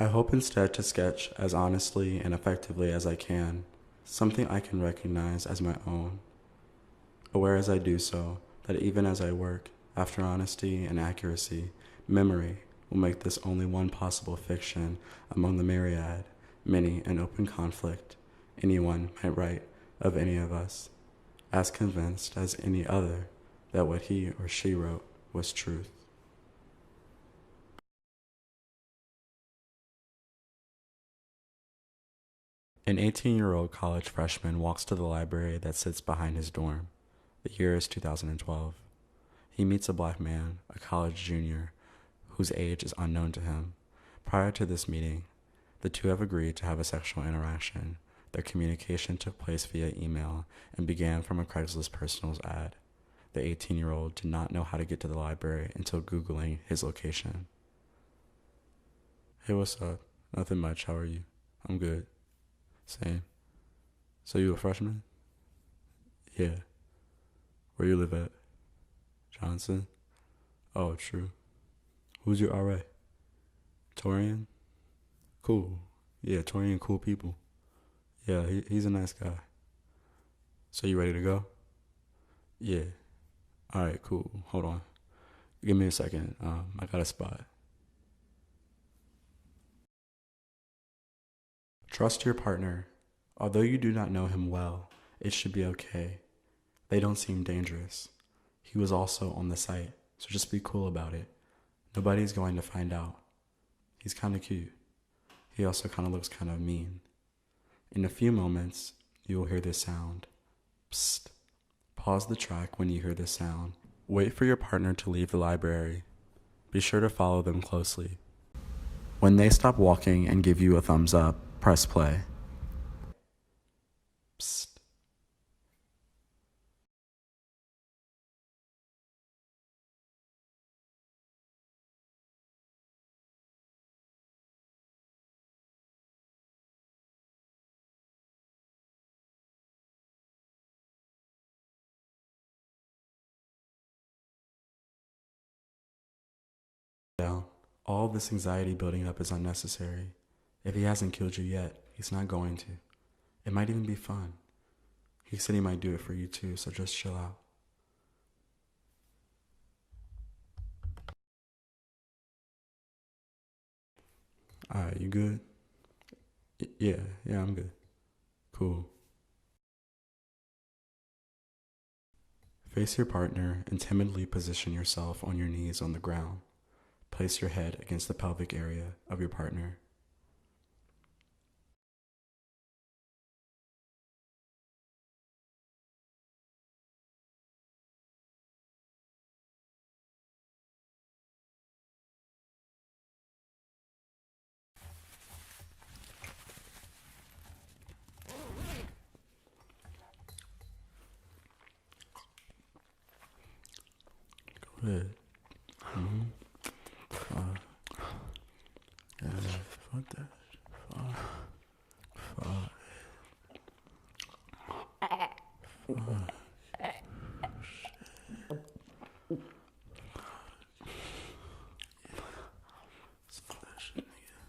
I hope instead to sketch as honestly and effectively as I can, something I can recognize as my own, aware as I do so that even as I work after honesty and accuracy, memory will make this only one possible fiction among the myriad, many an open conflict anyone might write of any of us, as convinced as any other that what he or she wrote was truth. An 18-year-old college freshman walks to the library that sits behind his dorm. The year is 2012. He meets a black man, a college junior, whose age is unknown to him. Prior to this meeting, the two have agreed to have a sexual interaction. Their communication took place via email and began from a Craigslist personals ad. The 18-year-old did not know how to get to the library until Googling his location. Hey, what's up? Nothing much. How are you? I'm good. Same. So you a freshman? Yeah. Where you live at? Johnson? Oh, true. Who's your RA? Torian? Cool. Yeah, Torian, cool people. Yeah, he's a nice guy. So you ready to go? Yeah. All right, cool. Hold on. Give me a second. I got a spot. Trust your partner. Although you do not know him well, it should be okay. They don't seem dangerous. He was also on the site, so just be cool about it. Nobody's going to find out. He's kind of cute. He also kind of looks kind of mean. In a few moments, you will hear this sound. Psst. Pause the track when you hear this sound. Wait for your partner to leave the library. Be sure to follow them closely. When they stop walking and give you a thumbs up, press play. Psst. Down. All this anxiety building up is unnecessary. If he hasn't killed you yet, he's not going to. It might even be fun. He said he might do it for you too, so just chill out. Alright, you good? Yeah, I'm good. Cool. Face your partner and timidly position yourself on your knees on the ground. Place your head against the pelvic area of your partner. Good. Mm-hmm. Yeah, fuck that. Fuck. Fuck that shit, nigga.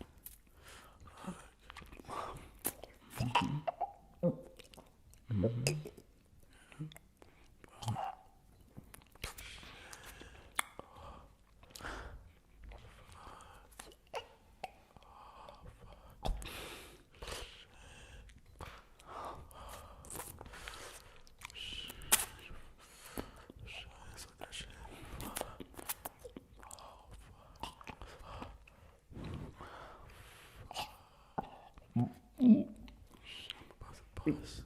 Bus.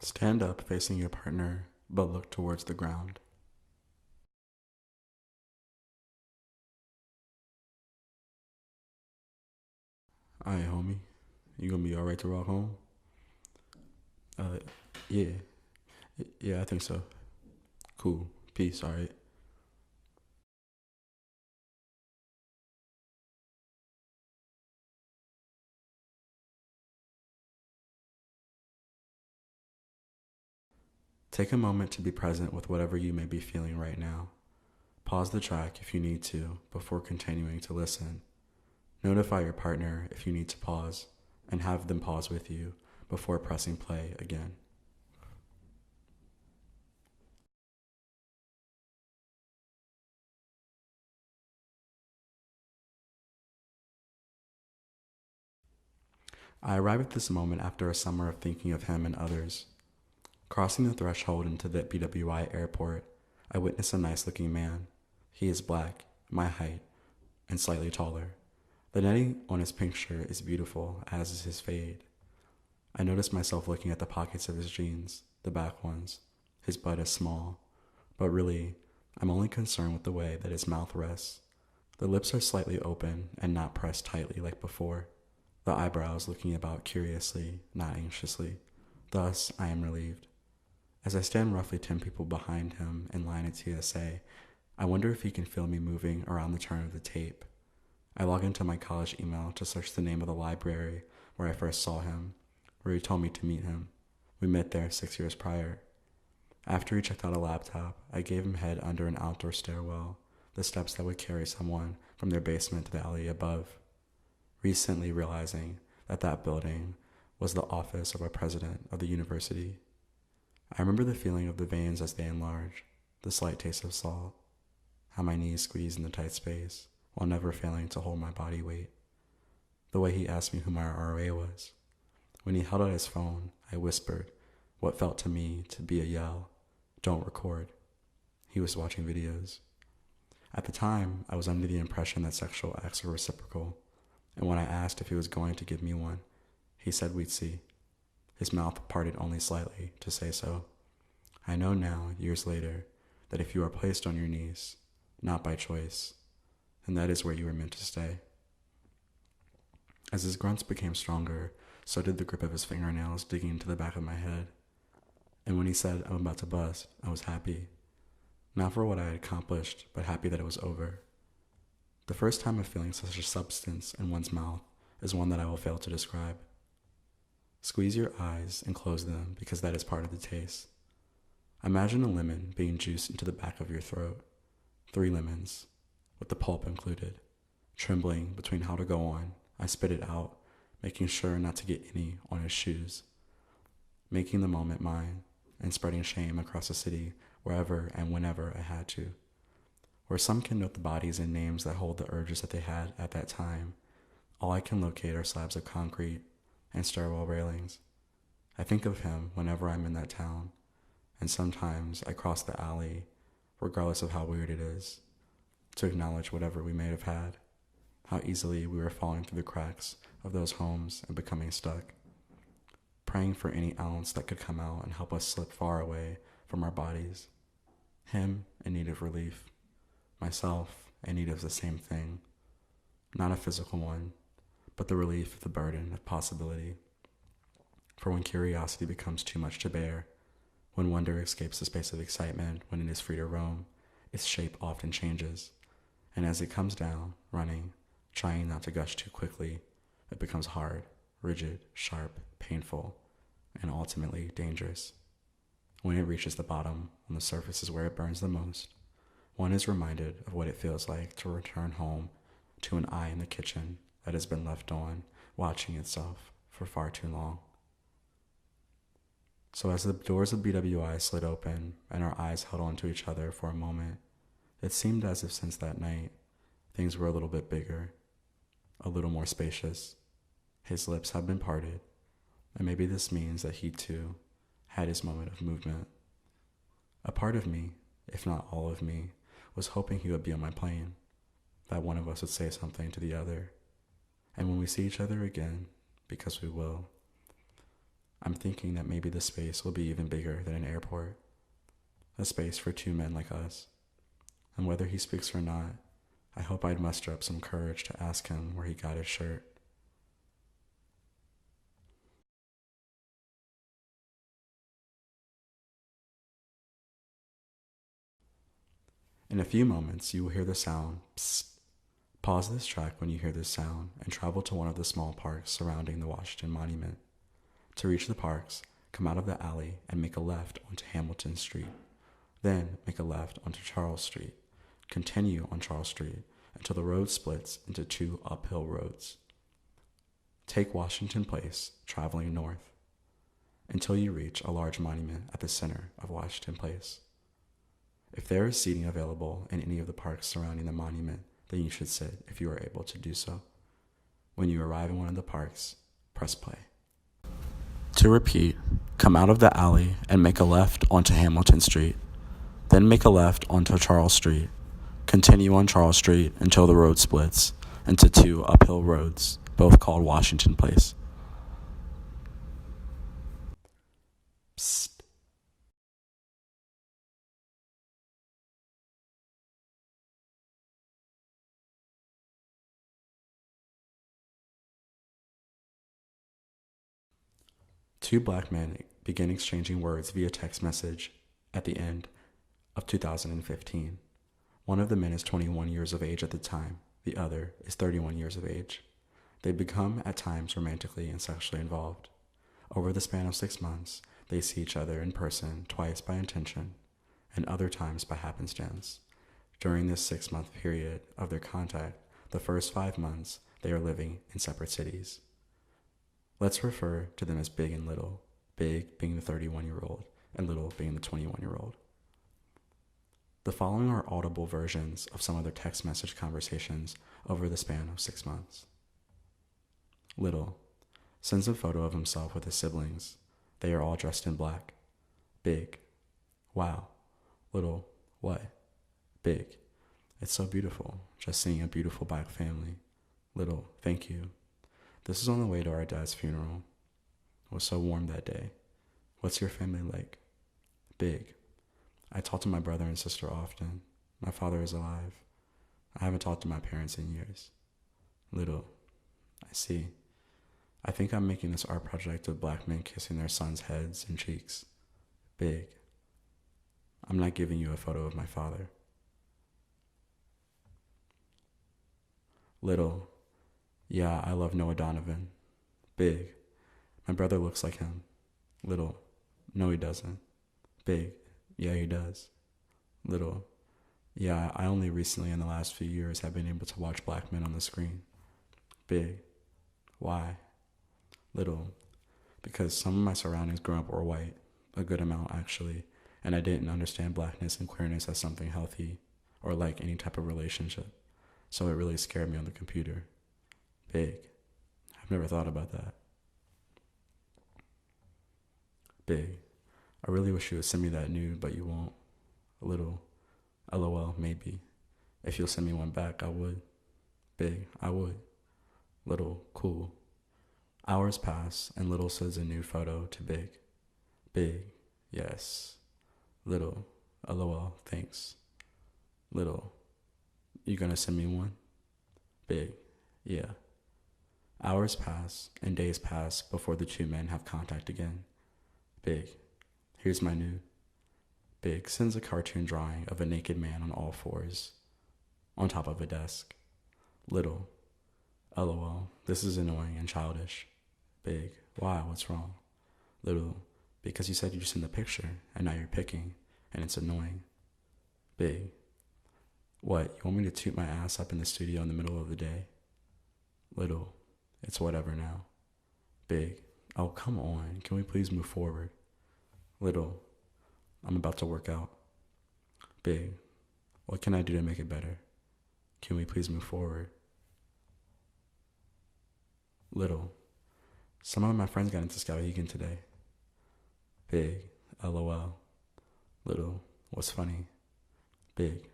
Stand up facing your partner, but look towards the ground. Alright, homie. You gonna be alright to walk home? Uh, yeah. Yeah, I think so. Cool. Peace, alright. Take a moment to be present with whatever you may be feeling right now. Pause the track if you need to before continuing to listen. Notify your partner if you need to pause, and have them pause with you before pressing play again. I arrive at this moment after a summer of thinking of him and others. Crossing the threshold into the BWI airport, I witness a nice looking man. He is black, my height, and slightly taller. The netting on his pink shirt is beautiful, as is his fade. I notice myself looking at the pockets of his jeans, the back ones. His butt is small, but really, I'm only concerned with the way that his mouth rests. The lips are slightly open and not pressed tightly like before. The eyebrows looking about curiously, not anxiously. Thus, I am relieved. As I stand roughly 10 people behind him in line at TSA, I wonder if he can feel me moving around the turn of the tape. I log into my college email to search the name of the library where I first saw him, where he told me to meet him. We met there 6 years prior. After he checked out a laptop, I gave him head under an outdoor stairwell, the steps that would carry someone from their basement to the alley above. Recently realizing that that building was the office of a president of the university. I remember the feeling of the veins as they enlarge, the slight taste of salt, how my knees squeezed in the tight space while never failing to hold my body weight. The way he asked me who my RA was. When he held out his phone, I whispered what felt to me to be a yell, "Don't record." He was watching videos. At the time, I was under the impression that sexual acts were reciprocal, and when I asked if he was going to give me one, he said we'd see. His mouth parted only slightly to say so. I know now, years later, that if you are placed on your knees, not by choice, then that is where you were meant to stay. As his grunts became stronger, so did the grip of his fingernails digging into the back of my head. And when he said, "I'm about to bust," I was happy. Not for what I had accomplished, but happy that it was over. The first time of feeling such a substance in one's mouth is one that I will fail to describe. Squeeze your eyes and close them because that is part of the taste. Imagine a lemon being juiced into the back of your throat. 3 lemons, with the pulp included. Trembling between how to go on, I spit it out, making sure not to get any on his shoes. Making the moment mine, and spreading shame across the city wherever and whenever I had to. Where some can note the bodies and names that hold the urges that they had at that time, all I can locate are slabs of concrete and stairwell railings. I think of him whenever I'm in that town, and sometimes I cross the alley, regardless of how weird it is, to acknowledge whatever we may have had, how easily we were falling through the cracks of those homes and becoming stuck, praying for any ounce that could come out and help us slip far away from our bodies. Him in need of relief, myself in need of the same thing, not a physical one, but the relief of the burden of possibility. For when curiosity becomes too much to bear, when wonder escapes the space of excitement, when it is free to roam, its shape often changes, and as it comes down, running, trying not to gush too quickly, it becomes hard, rigid, sharp, painful, and ultimately dangerous. When it reaches the bottom, on the surface is where it burns the most, one is reminded of what it feels like to return home to an eye in the kitchen that has been left on, watching itself for far too long. So as the doors of BWI slid open and our eyes held on to each other for a moment, it seemed as if since that night, things were a little bit bigger, a little more spacious. His lips had been parted, and maybe this means that he too had his moment of movement. A part of me, if not all of me, was hoping he would be on my plane, that one of us would say something to the other. And when we see each other again, because we will, I'm thinking that maybe the space will be even bigger than an airport, a space for 2 men like us. And whether he speaks or not, I hope I'd muster up some courage to ask him where he got his shirt. In a few moments, you will hear the sound psst. Pause this track when you hear this sound and travel to one of the small parks surrounding the Washington Monument. To reach the parks, come out of the alley and make a left onto Hamilton Street. Then make a left onto Charles Street. Continue on Charles Street until the road splits into two uphill roads. Take Washington Place, traveling north, until you reach a large monument at the center of Washington Place. If there is seating available in any of the parks surrounding the monument, then you should sit if you are able to do so. When you arrive in one of the parks, press play. To repeat, come out of the alley and make a left onto Hamilton Street. Then make a left onto Charles Street. Continue on Charles Street until the road splits into two uphill roads, both called Washington Place. Psst. Two black men begin exchanging words via text message at the end of 2015. One of the men is 21 years of age at the time. The other is 31 years of age. They become, at times, romantically and sexually involved. Over the span of 6 months, they see each other in person twice by intention, and other times by happenstance. During this 6-month period of their contact, the first 5 months, they are living in separate cities. Let's refer to them as Big and Little, Big being the 31-year-old and Little being the 21-year-old. The following are audible versions of some of their text message conversations over the span of 6 months. Little sends a photo of himself with his siblings. They are all dressed in black. Big: wow. Little: what? Big: it's so beautiful, just seeing a beautiful black family. Little: thank you. This is on the way to our dad's funeral. It was so warm that day. What's your family like? Big: I talk to my brother and sister often. My father is alive. I haven't talked to my parents in years. Little: I see. I think I'm making this art project of black men kissing their sons' heads and cheeks. Big: I'm not giving you a photo of my father. Little: yeah, I love Noah Donovan. Big: my brother looks like him. Little: no, he doesn't. Big: yeah, he does. Little: yeah, I only recently in the last few years have been able to watch black men on the screen. Big: why? Little: because some of my surroundings growing up were white, a good amount actually, and I didn't understand blackness and queerness as something healthy or like any type of relationship, so it really scared me on the computer. Big: I've never thought about that. Big: I really wish you would send me that nude, but you won't. Little: LOL, maybe. If you'll send me one back, I would. Big: I would. Little: cool. Hours pass, and Little sends a new photo to Big. Big: yes. Little: LOL, thanks. Little: you gonna send me one? Big: yeah. Hours pass, and days pass before the two men have contact again. Big: here's my nude. Big sends a cartoon drawing of a naked man on all fours, on top of a desk. Little: LOL, this is annoying and childish. Big: why, what's wrong? Little: because you said you'd send the picture, and now you're picking, and it's annoying. Big: what, you want me to toot my ass up in the studio in the middle of the day? Little: it's whatever now. Big: oh, come on, can we please move forward? Little: I'm about to work out. Big: what can I do to make it better? Can we please move forward? Little: some of my friends got into Skowhegan today. Big: LOL. Little: what's funny? Big: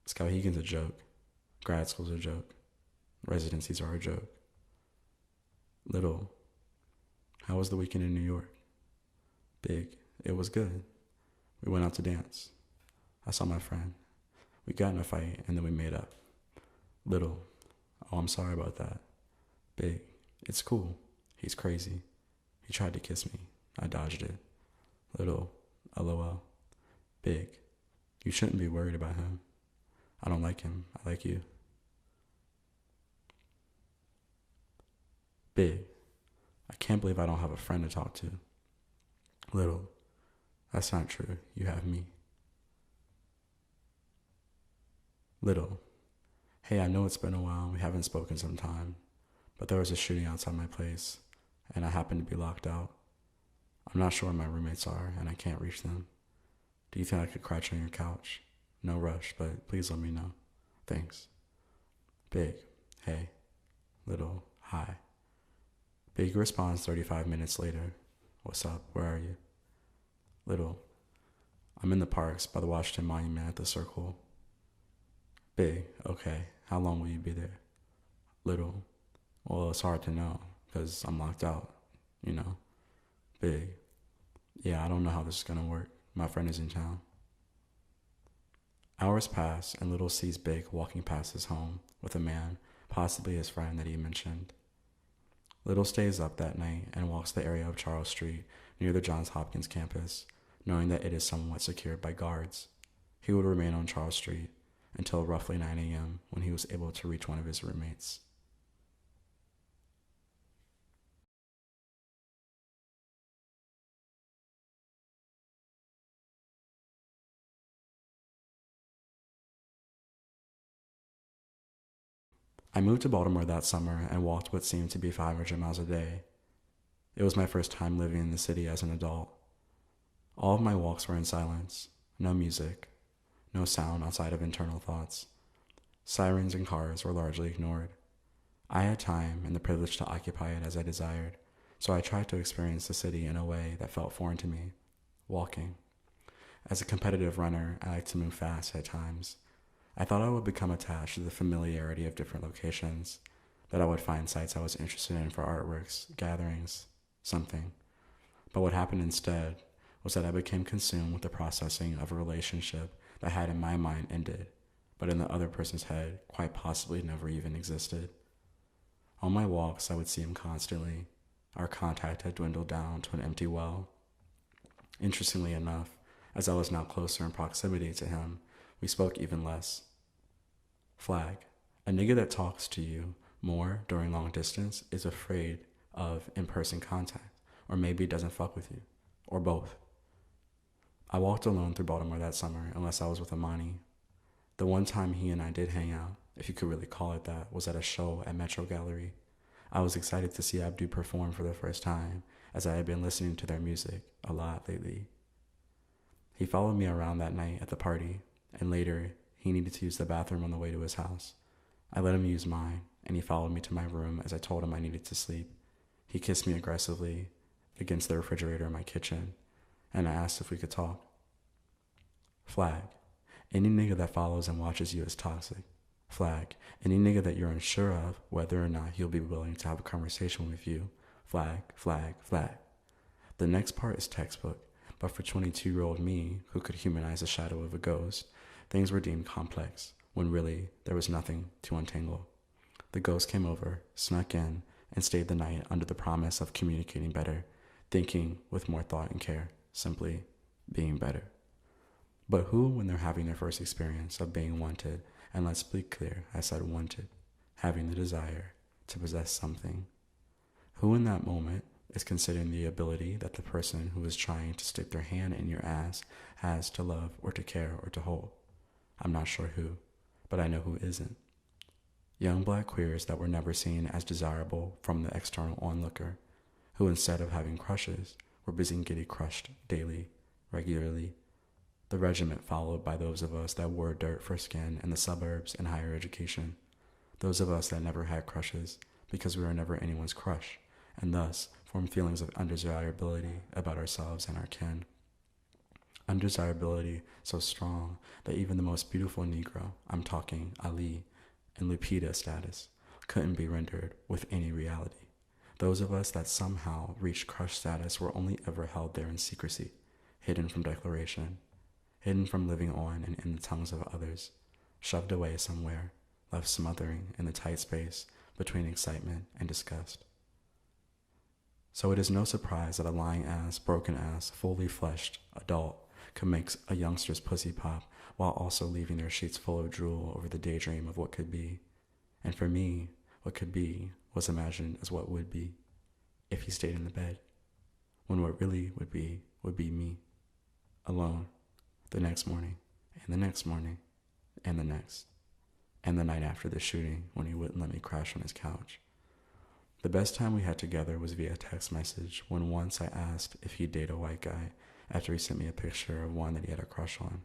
Skowhegan's a joke. Grad school's a joke. Residencies are a joke. Little: how was the weekend in New York? Big: it was good. We went out to dance. I saw my friend. We got in a fight and then we made up. Little: oh, I'm sorry about that. Big: it's cool. He's crazy. He tried to kiss me. I dodged it. Little: LOL. Big: You shouldn't be worried about him. I don't like him. I like you. Big. I can't believe I don't have a friend to talk to. Little. That's not true. You have me. Little. Hey, I know it's been a while. We haven't spoken some time. But there was a shooting outside my place, and I happened to be locked out. I'm not sure where my roommates are, and I can't reach them. Do you think I could crouch on your couch? No rush, but please let me know. Thanks. Big. Hey. Little. Hi. Big responds 35 minutes later. What's up? Where are you? Little. I'm in the parks by the Washington Monument at the Circle. Big. Okay. How long will you be there? Little. Well, it's hard to know because I'm locked out, you know. Big. Yeah, I don't know how this is going to work. My friend is in town. Hours pass and Little sees Big walking past his home with a man, possibly his friend that he mentioned. Little stays up that night and walks the area of Charles Street near the Johns Hopkins campus, knowing that it is somewhat secured by guards. He would remain on Charles Street until roughly 9 a.m. when he was able to reach one of his roommates. I moved to Baltimore that summer and walked what seemed to be 500 miles a day. It was my first time living in the city as an adult. All of my walks were in silence, no music, no sound outside of internal thoughts. Sirens and cars were largely ignored. I had time and the privilege to occupy it as I desired, so I tried to experience the city in a way that felt foreign to me, walking. As a competitive runner, I like to move fast at times. I thought I would become attached to the familiarity of different locations, that I would find sites I was interested in for artworks, gatherings, something. But what happened instead was that I became consumed with the processing of a relationship that had in my mind ended, but in the other person's head quite possibly never even existed. On my walks, I would see him constantly. Our contact had dwindled down to an empty well. Interestingly enough, as I was now closer in proximity to him, we spoke even less. Flag. A nigga that talks to you more during long distance is afraid of in-person contact, or maybe doesn't fuck with you, or both. I walked alone through Baltimore that summer unless I was with Amani. The one time he and I did hang out, if you could really call it that, was at a show at Metro Gallery. I was excited to see Abdu perform for the first time, as I had been listening to their music a lot lately. He followed me around that night at the party, and later he needed to use the bathroom on the way to his house. I let him use mine, and he followed me to my room as I told him I needed to sleep. He kissed me aggressively against the refrigerator in my kitchen, and I asked if we could talk. Flag. Any nigga that follows and watches you is toxic. Flag. Any nigga that you're unsure of whether or not he'll be willing to have a conversation with you. Flag, flag, flag. The next part is textbook, but for 22-year-old me, who could humanize the shadow of a ghost, things were deemed complex, when really there was nothing to untangle. The ghost came over, snuck in, and stayed the night under the promise of communicating better, thinking with more thought and care, simply being better. But who, when they're having their first experience of being wanted, and let's be clear, I said wanted, having the desire to possess something, who in that moment is considering the ability that the person who is trying to stick their hand in your ass has to love or to care or to hold? I'm not sure who, but I know who isn't. Young black queers that were never seen as desirable from the external onlooker, who instead of having crushes, were busy getting crushed daily, regularly. The regiment followed by those of us that wore dirt for skin in the suburbs and higher education. Those of us that never had crushes because we were never anyone's crush, and thus formed feelings of undesirability about ourselves and our kin. Undesirability so strong that even the most beautiful Negro, I'm talking Ali, in Lupita status, couldn't be rendered with any reality. Those of us that somehow reached crush status were only ever held there in secrecy, hidden from declaration, hidden from living on and in the tongues of others, shoved away somewhere, left smothering in the tight space between excitement and disgust. So it is no surprise that a lying ass, broken ass, fully fleshed adult could make a youngster's pussy pop while also leaving their sheets full of drool over the daydream of what could be. And for me, what could be was imagined as what would be if he stayed in the bed, when what really would be me, alone, the next morning, and the next morning, and the next, and the night after the shooting when he wouldn't let me crash on his couch. The best time we had together was via text message when once I asked if he'd date a white guy after he sent me a picture of one that he had a crush on.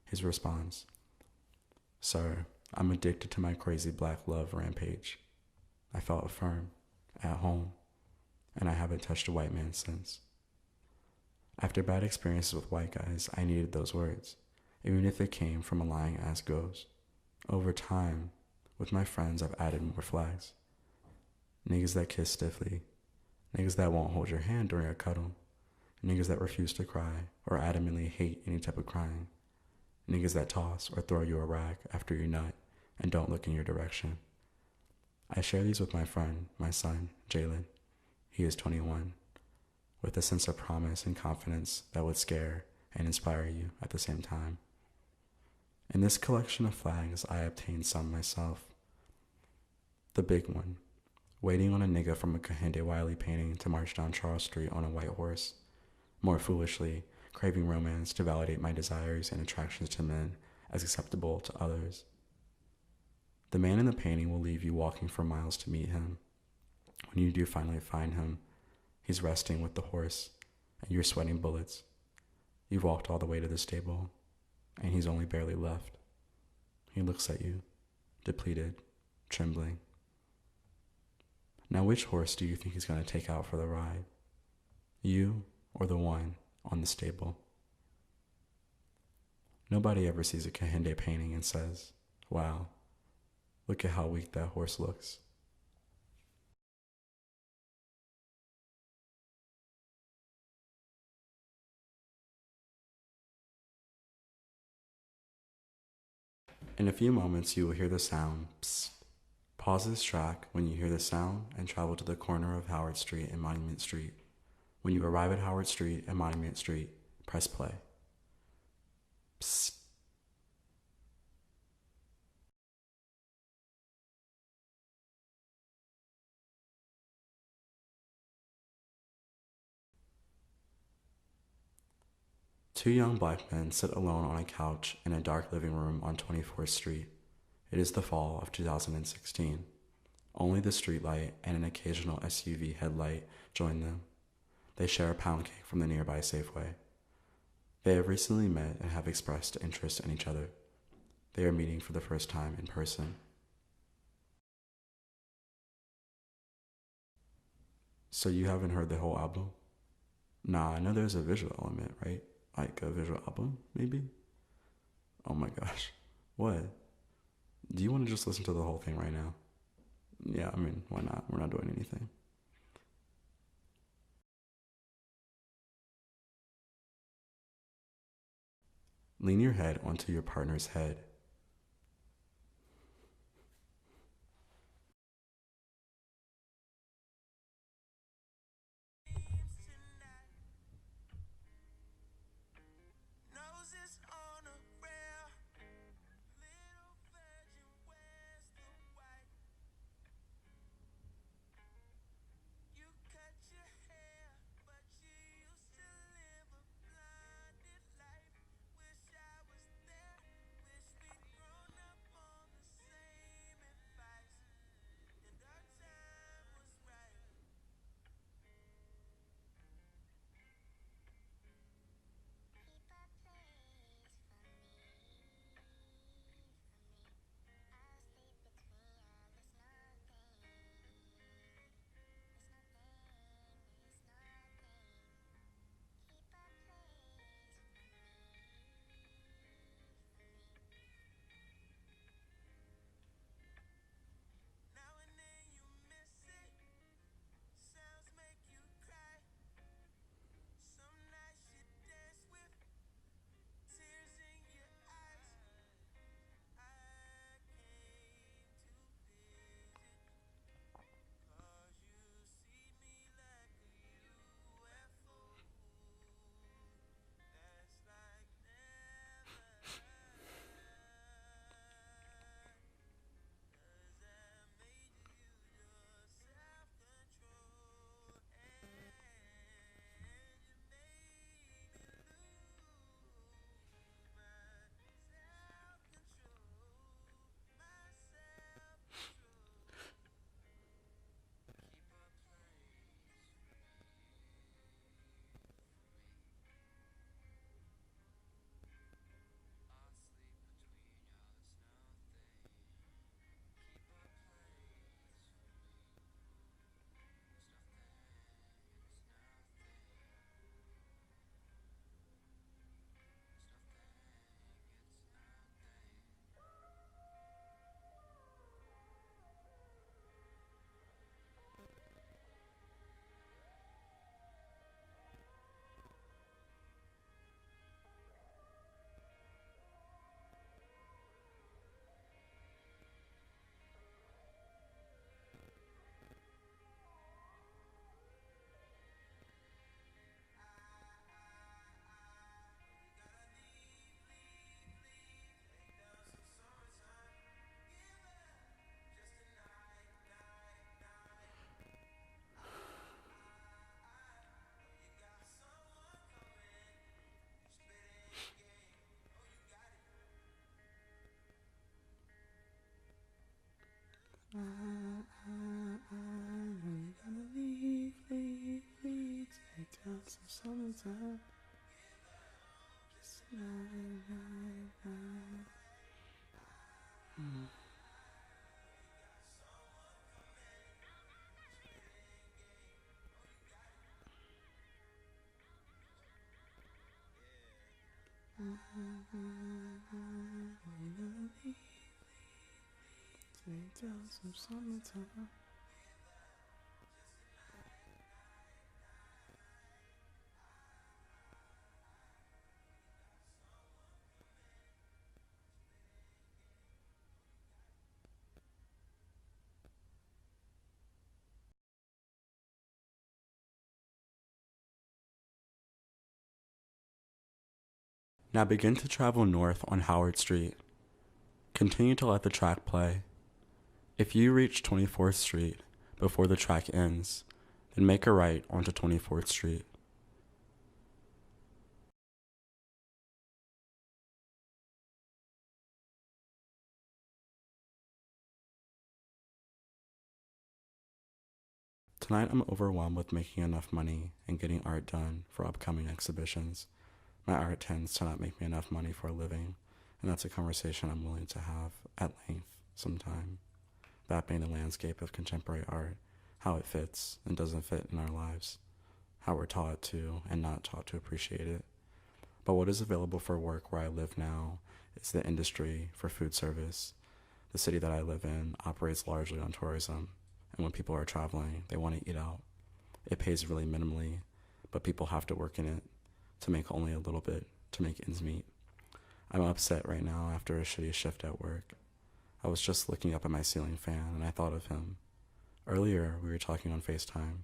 His response, "Sir, I'm addicted to my crazy black love rampage." I felt affirmed, at home, and I haven't touched a white man since. After bad experiences with white guys, I needed those words, even if it came from a lying ass ghost. Over time, with my friends, I've added more flags. Niggas that kiss stiffly, niggas that won't hold your hand during a cuddle, niggas that refuse to cry or adamantly hate any type of crying, niggas that toss or throw you a rag after you nut and don't look in your direction. I share these with my friend, my son, Jalen. He is 21, with a sense of promise and confidence that would scare and inspire you at the same time. In this collection of flags, I obtained some myself. The big one, waiting on a nigga from a Kehinde Wiley painting to march down Charles Street on a white horse. More foolishly, craving romance to validate my desires and attractions to men as acceptable to others. The man in the painting will leave you walking for miles to meet him. When you do finally find him, he's resting with the horse, and you're sweating bullets. You've walked all the way to the stable, and he's only barely left. He looks at you, depleted, trembling. Now which horse do you think he's going to take out for the ride? You or the one on the stable? Nobody ever sees a Kehinde painting and says, "Wow, look at how weak that horse looks." In a few moments, you will hear the sound, psst. Pause this track when you hear the sound and travel to the corner of Howard Street and Monument Street. When you arrive at Howard Street and Monument Street, press play. Psst. Two young black men sit alone on a couch in a dark living room on 24th Street. It is the fall of 2016. Only the streetlight and an occasional SUV headlight join them. They share a pound cake from the nearby Safeway. They have recently met and have expressed interest in each other. They are meeting for the first time in person. So you haven't heard the whole album? Nah, I know there's a visual element, right? Like a visual album, maybe? Oh my gosh. What? Do you want to just listen to the whole thing right now? Yeah, I mean, why not? We're not doing anything. Lean your head onto your partner's head. some summertime. Some summertime. Now begin to travel north on Howard Street. Continue to let the track play. If you reach 24th Street before the track ends, then make a right onto 24th Street. Tonight I'm overwhelmed with making enough money and getting art done for upcoming exhibitions. My art tends to not make me enough money for a living, and that's a conversation I'm willing to have at length sometime. That being the landscape of contemporary art, how it fits and doesn't fit in our lives, how we're taught to and not taught to appreciate it. But what is available for work where I live now is the industry for food service. The city that I live in operates largely on tourism, and when people are traveling, they want to eat out. It pays really minimally, but people have to work in it to make only a little bit to make ends meet. I'm upset right now after a shitty shift at work. I was just looking up at my ceiling fan and I thought of him. Earlier, we were talking on FaceTime.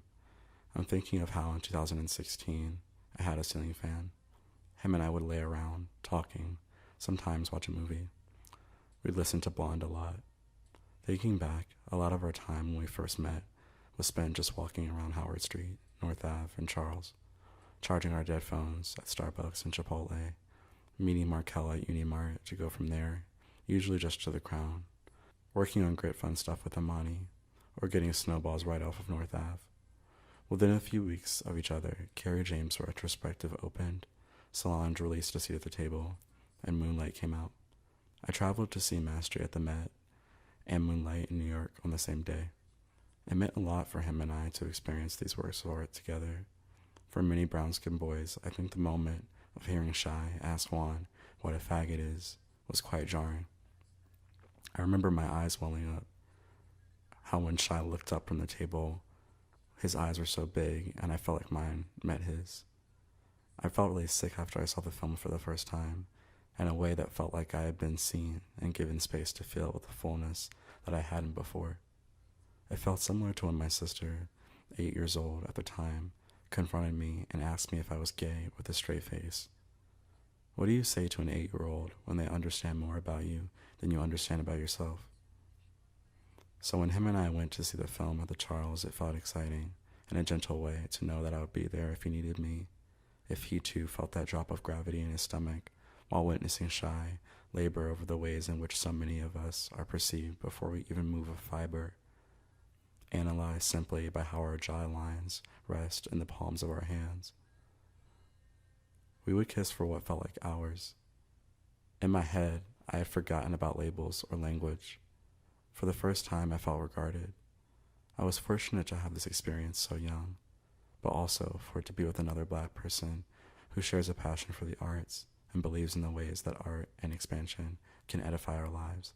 I'm thinking of how in 2016, I had a ceiling fan. Him and I would lay around, talking, sometimes watch a movie. We'd listen to Blonde a lot. Thinking back, a lot of our time when we first met was spent just walking around Howard Street, North Ave, and Charles, charging our dead phones at Starbucks and Chipotle, meeting Markella at Unimart to go from there, usually just to the Crown, working on grit fun stuff with Amani, or getting snowballs right off of North Ave. Within a few weeks of each other, Carrie James' retrospective opened, Solange released a seat at the table, and Moonlight came out. I traveled to see Mastery at the Met and Moonlight in New York on the same day. It meant a lot for him and I to experience these works of art together. For many brown-skinned boys, I think the moment of hearing Shy ask Juan what a faggot is was quite jarring. I remember my eyes welling up, how when Shy looked up from the table, his eyes were so big and I felt like mine met his. I felt really sick after I saw the film for the first time, in a way that felt like I had been seen and given space to feel with the fullness that I hadn't before. It felt similar to when my sister, 8 years old at the time, confronted me and asked me if I was gay with a straight face. What do you say to an 8-year-old when they understand more about you than you understand about yourself? So when him and I went to see the film at the Charles, it felt exciting, in a gentle way, to know that I would be there if he needed me, if he too felt that drop of gravity in his stomach while witnessing Shy labor over the ways in which so many of us are perceived before we even move a fiber, analyzed simply by how our jaw lines rest in the palms of our hands. We would kiss for what felt like hours. In my head, I had forgotten about labels or language. For the first time, I felt regarded. I was fortunate to have this experience so young, but also for it to be with another Black person who shares a passion for the arts and believes in the ways that art and expansion can edify our lives.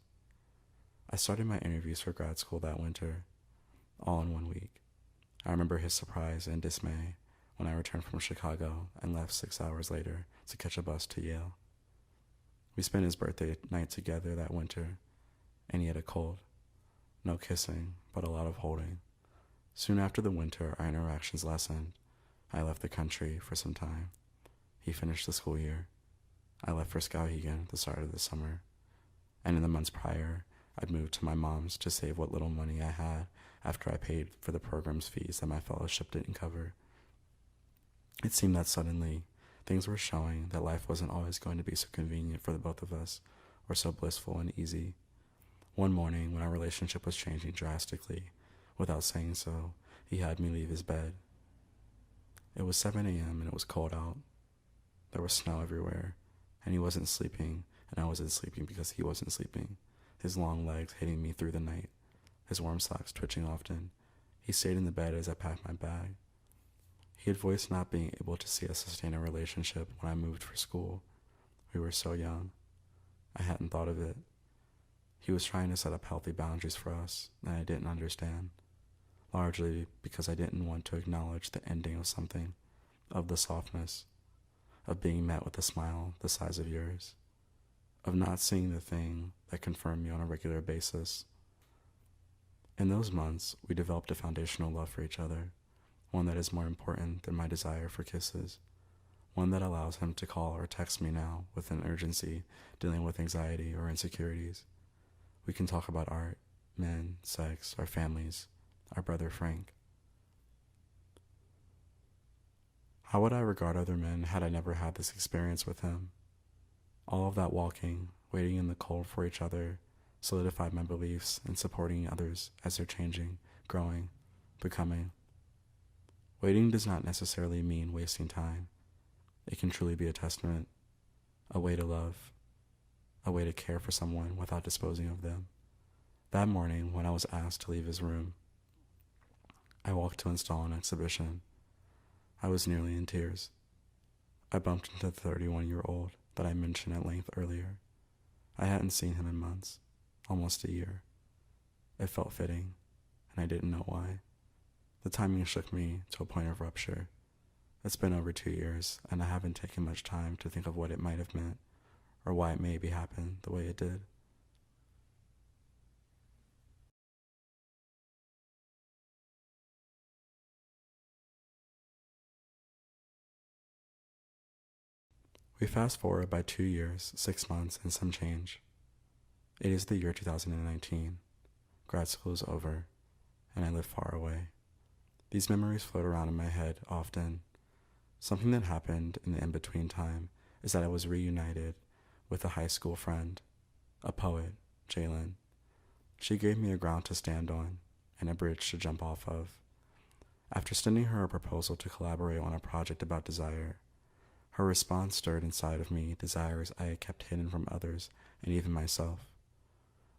I started my interviews for grad school that winter, all in 1 week. I remember his surprise and dismay when I returned from Chicago and left 6 hours later to catch a bus to Yale. We spent his birthday night together that winter, and he had a cold. No kissing, but a lot of holding. Soon after the winter, our interactions lessened. I left the country for some time. He finished the school year. I left for Skowhegan at the start of the summer. And in the months prior, I'd moved to my mom's to save what little money I had after I paid for the program's fees that my fellowship didn't cover. It seemed that suddenly, things were showing that life wasn't always going to be so convenient for the both of us, or so blissful and easy. One morning, when our relationship was changing drastically, without saying so, he had me leave his bed. It was 7 a.m. and it was cold out. There was snow everywhere, and he wasn't sleeping, and I wasn't sleeping because he wasn't sleeping. His long legs hitting me through the night, his warm socks twitching often. He stayed in the bed as I packed my bag. He had voiced not being able to see us sustain a relationship when I moved for school. We were so young. I hadn't thought of it. He was trying to set up healthy boundaries for us, and I didn't understand, largely because I didn't want to acknowledge the ending of something, of the softness, of being met with a smile the size of yours, of not seeing the thing that confirmed me on a regular basis. In those months, we developed a foundational love for each other, one that is more important than my desire for kisses, one that allows him to call or text me now with an urgency dealing with anxiety or insecurities. We can talk about art, men, sex, our families, our brother Frank. How would I regard other men had I never had this experience with him? All of that walking, waiting in the cold for each other, solidified my beliefs in supporting others as they're changing, growing, becoming. Waiting does not necessarily mean wasting time. It can truly be a testament, a way to love, a way to care for someone without disposing of them. That morning, when I was asked to leave his room, I walked to install an exhibition. I was nearly in tears. I bumped into the 31-year-old that I mentioned at length earlier. I hadn't seen him in months, almost a year. It felt fitting, and I didn't know why. The timing shook me to a point of rupture. It's been over 2 years, and I haven't taken much time to think of what it might have meant, or why it maybe happened the way it did. We fast forward by 2 years, 6 months, and some change. It is the year 2019. Grad school is over, and I live far away. These memories float around in my head often. Something that happened in the in-between time is that I was reunited with a high school friend, a poet, Jalen. She gave me a ground to stand on and a bridge to jump off of. After sending her a proposal to collaborate on a project about desire, her response stirred inside of me desires I had kept hidden from others and even myself.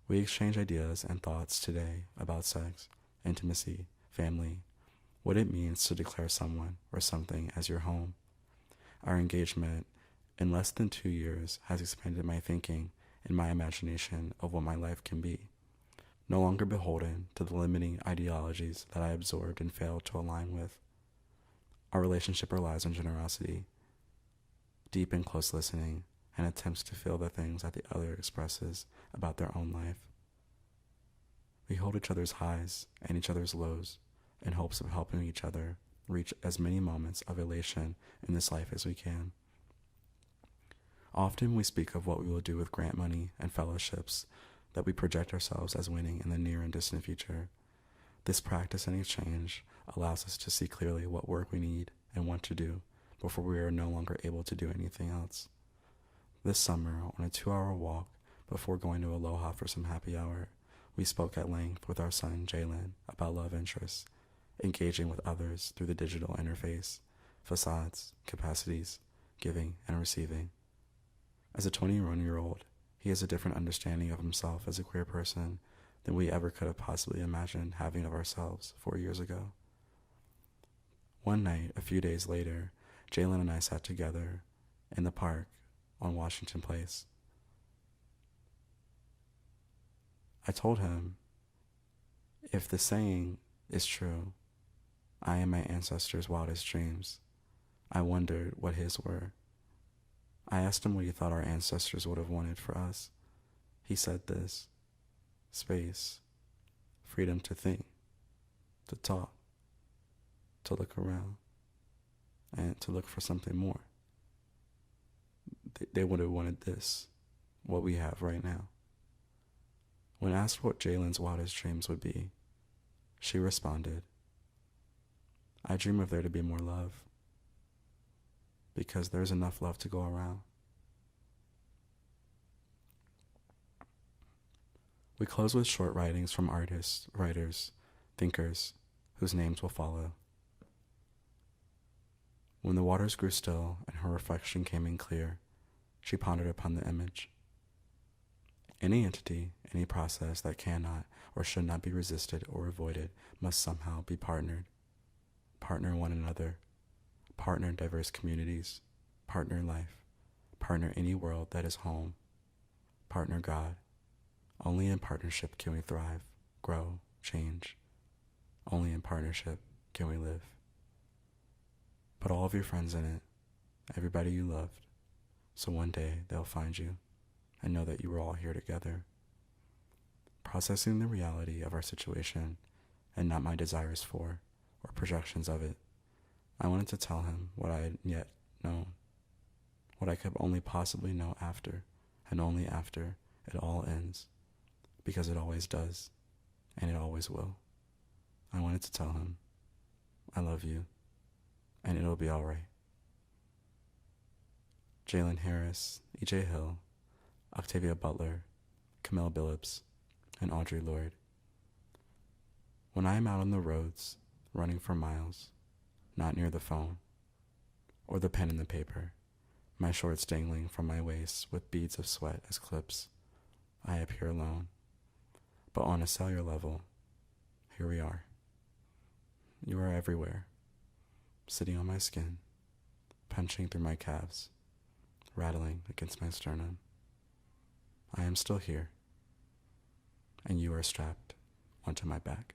We exchange ideas and thoughts today about sex, intimacy, family, what it means to declare someone or something as your home. Our engagement in less than 2 years has expanded my thinking and my imagination of what my life can be, no longer beholden to the limiting ideologies that I absorbed and failed to align with. Our relationship relies on generosity, deep and close listening, and attempts to feel the things that the other expresses about their own life. We hold each other's highs and each other's lows in hopes of helping each other reach as many moments of elation in this life as we can. Often we speak of what we will do with grant money and fellowships that we project ourselves as winning in the near and distant future. This practice and exchange allows us to see clearly what work we need and want to do before we are no longer able to do anything else. This summer, on a 2-hour walk before going to Aloha for some happy hour, we spoke at length with our son, Jalen, about love interests, engaging with others through the digital interface, facades, capacities, giving and receiving. As a 21-year-old, he has a different understanding of himself as a queer person than we ever could have possibly imagined having of ourselves 4 years ago. One night, a few days later, Jalen and I sat together in the park on Washington Place. I told him, if the saying is true, I am my ancestors' wildest dreams, I wondered what his were. I asked him what he thought our ancestors would have wanted for us. He said this: space, freedom to think, to talk, to look around, and to look for something more. They would have wanted this, what we have right now. When asked what Jalen's wildest dreams would be, she responded, I dream of there to be more love, because there's enough love to go around. We close with short writings from artists, writers, thinkers, whose names will follow. When the waters grew still and her reflection came in clear, she pondered upon the image. Any entity, any process that cannot or should not be resisted or avoided must somehow be partnered. Partner one another, partner diverse communities, partner life, partner any world that is home, partner God. Only in partnership can we thrive, grow, change. Only in partnership can we live. Put all of your friends in it, everybody you loved, so one day they'll find you and know that you were all here together. Processing the reality of our situation and not my desires for or projections of it, I wanted to tell him what I had yet known, what I could only possibly know after, and only after it all ends, because it always does, and it always will. I wanted to tell him, I love you, and it'll be all right. Jalen Harris, E.J. Hill, Octavia Butler, Camille Billups, and Audre Lorde. When I am out on the roads, running for miles, not near the phone, or the pen and the paper, my shorts dangling from my waist with beads of sweat as clips, I appear alone. But on a cellular level, here we are. You are everywhere, sitting on my skin, punching through my calves, rattling against my sternum. I am still here, and you are strapped onto my back.